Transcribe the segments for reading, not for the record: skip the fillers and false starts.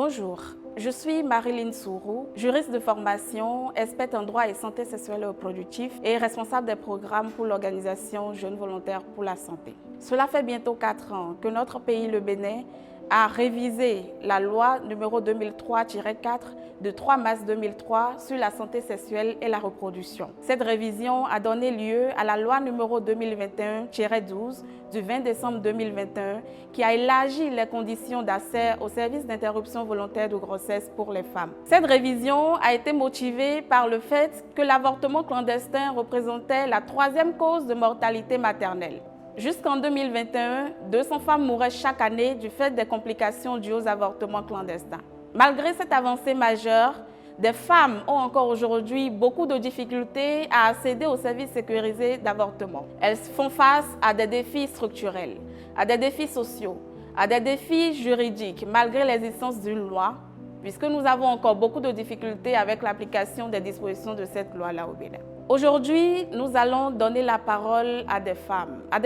Bonjour, je suis Marilyn Sourou, juriste de formation, experte en droit et santé sexuelle et reproductive et responsable des programmes pour l'organisation Jeunes Volontaires pour la Santé. Cela fait bientôt 4 ans que notre pays, le Bénin, a révisé la loi numéro 2003-4 de 3 mars 2003 sur la santé sexuelle et la reproduction. Cette révision a donné lieu à la loi numéro 2021-12 du 20 décembre 2021 qui a élargi les conditions d'accès aux services d'interruption volontaire de grossesse pour les femmes. Cette révision a été motivée par le fait que l'avortement clandestin représentait la 3e cause de mortalité maternelle. Jusqu'en 2021, 200 femmes mouraient chaque année du fait des complications dues aux avortements clandestins. Malgré cette avancée majeure, des femmes ont encore aujourd'hui beaucoup de difficultés à accéder aux services sécurisés d'avortement. Elles font face à des défis structurels, à des défis sociaux, à des défis juridiques, malgré l'existence d'une loi, puisque nous avons encore beaucoup de difficultés avec l'application des dispositions de cette loi-là au Bénin. Aujourd'hui, nous allons donner la parole à des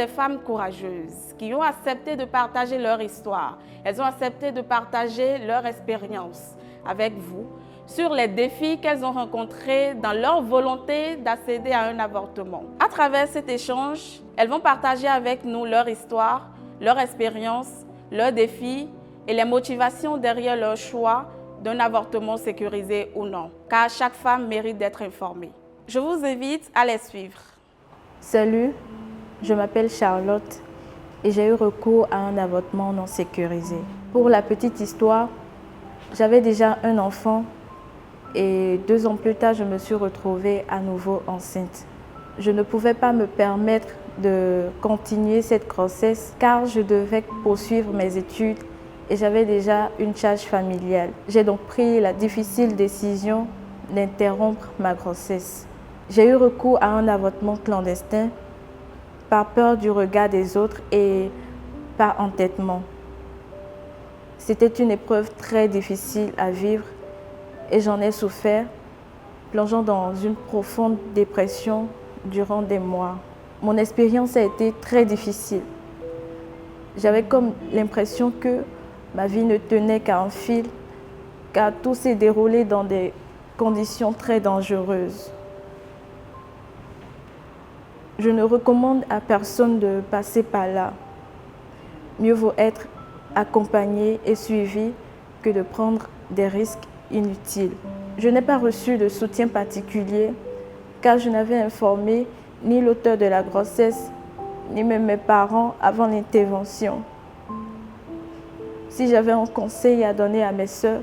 femmes courageuses qui ont accepté de partager leur histoire. Elles ont accepté de partager leur expérience avec vous sur les défis qu'elles ont rencontrés dans leur volonté d'accéder à un avortement. À travers cet échange, elles vont partager avec nous leur histoire, leur expérience, leurs défis et les motivations derrière leur choix d'un avortement sécurisé ou non, car chaque femme mérite d'être informée. Je vous invite à les suivre. Salut, je m'appelle Charlotte et j'ai eu recours à un avortement non sécurisé. Pour la petite histoire, j'avais déjà un enfant et 2 ans plus tard, je me suis retrouvée à nouveau enceinte. Je ne pouvais pas me permettre de continuer cette grossesse car je devais poursuivre mes études et j'avais déjà une charge familiale. J'ai donc pris la difficile décision d'interrompre ma grossesse. J'ai eu recours à un avortement clandestin par peur du regard des autres et par entêtement. C'était une épreuve très difficile à vivre et j'en ai souffert, plongeant dans une profonde dépression durant des mois. Mon expérience a été très difficile. J'avais comme l'impression que ma vie ne tenait qu'à un fil, car tout s'est déroulé dans des conditions très dangereuses. Je ne recommande à personne de passer par là. Mieux vaut être accompagné et suivi que de prendre des risques inutiles. Je n'ai pas reçu de soutien particulier car je n'avais informé ni l'auteur de la grossesse ni même mes parents avant l'intervention. Si j'avais un conseil à donner à mes sœurs,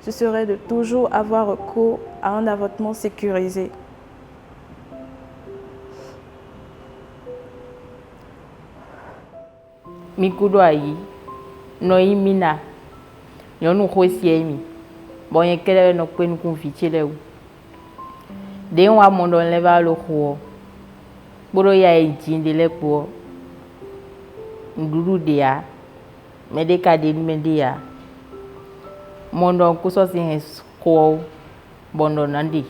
ce serait de toujours avoir recours à un avortement sécurisé. Mikudo ayi noyi mina nyɔnu xosie mi bon ye kele no kpe nukun vitse le wu de wa mondo le va lo xo boro ya ejin de le kpo ndudu de ya me de ka de me de ya mondo ku so sin xo bondo nandi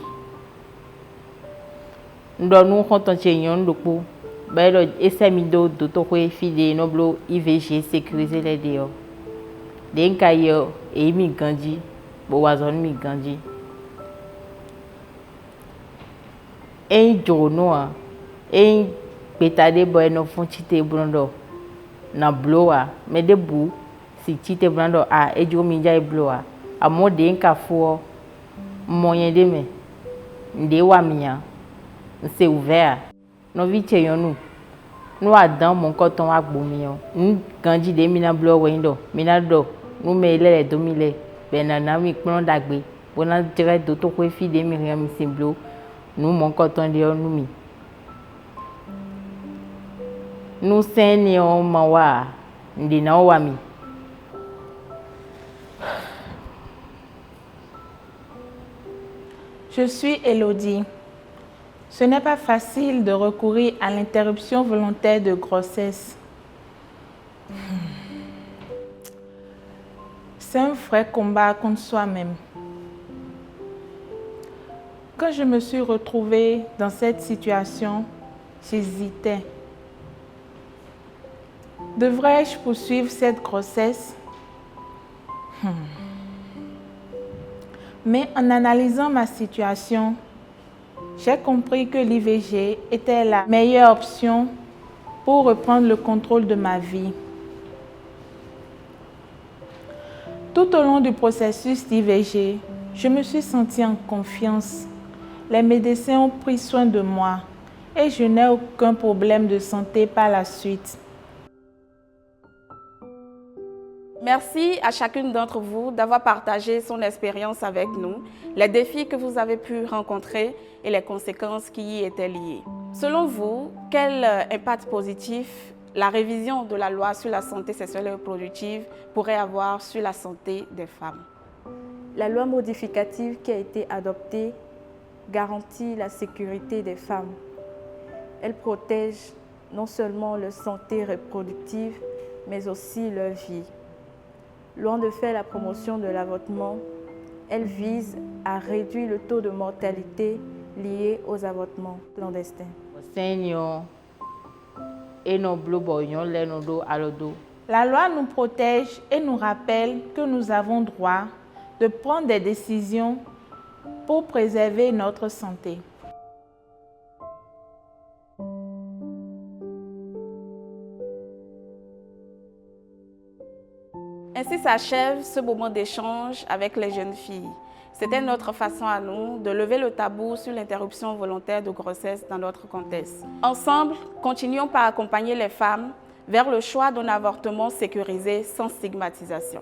ndo nu xonton che nyon do kpo ba do ese mi do to ko fide no blo IVG sécuriser les deo de nka yo e mi ganji bo wazon mi ganji e jono a e petade boy no fon chite blondo na bloa me de bu si chite blondo a e jo mi jai bloa a mo de nka fo moyen de me nde wa miya c'est ouvert no vi che yonu no adan mon koton wa gbo mi yo ganji de mi na blo wendo mi na do no me le do mi le be na mi pon dagbe bona dire do to ko fi de mi rian mi simblo no mon koton de onu mi no seni o ma wa ndi na o wa mi. Je suis Elodie. Ce n'est pas facile de recourir à l'interruption volontaire de grossesse. C'est un vrai combat contre soi-même. Quand je me suis retrouvée dans cette situation, j'hésitais. Devrais-je poursuivre cette grossesse? Mais en analysant ma situation, j'ai compris que l'IVG était la meilleure option pour reprendre le contrôle de ma vie. Tout au long du processus d'IVG, je me suis sentie en confiance. Les médecins ont pris soin de moi et je n'ai aucun problème de santé par la suite. Merci à chacune d'entre vous d'avoir partagé son expérience avec nous, les défis que vous avez pu rencontrer et les conséquences qui y étaient liées. Selon vous, quel impact positif la révision de la loi sur la santé sexuelle et reproductive pourrait avoir sur la santé des femmes? La loi modificative qui a été adoptée garantit la sécurité des femmes. Elle protège non seulement leur santé reproductive, mais aussi leur vie. Loin de faire la promotion de l'avortement, elle vise à réduire le taux de mortalité lié aux avortements clandestins. La loi nous protège et nous rappelle que nous avons droit de prendre des décisions pour préserver notre santé. Ainsi s'achève ce moment d'échange avec les jeunes filles. C'était notre façon à nous de lever le tabou sur l'interruption volontaire de grossesse dans notre contexte. Ensemble, continuons par accompagner les femmes vers le choix d'un avortement sécurisé sans stigmatisation.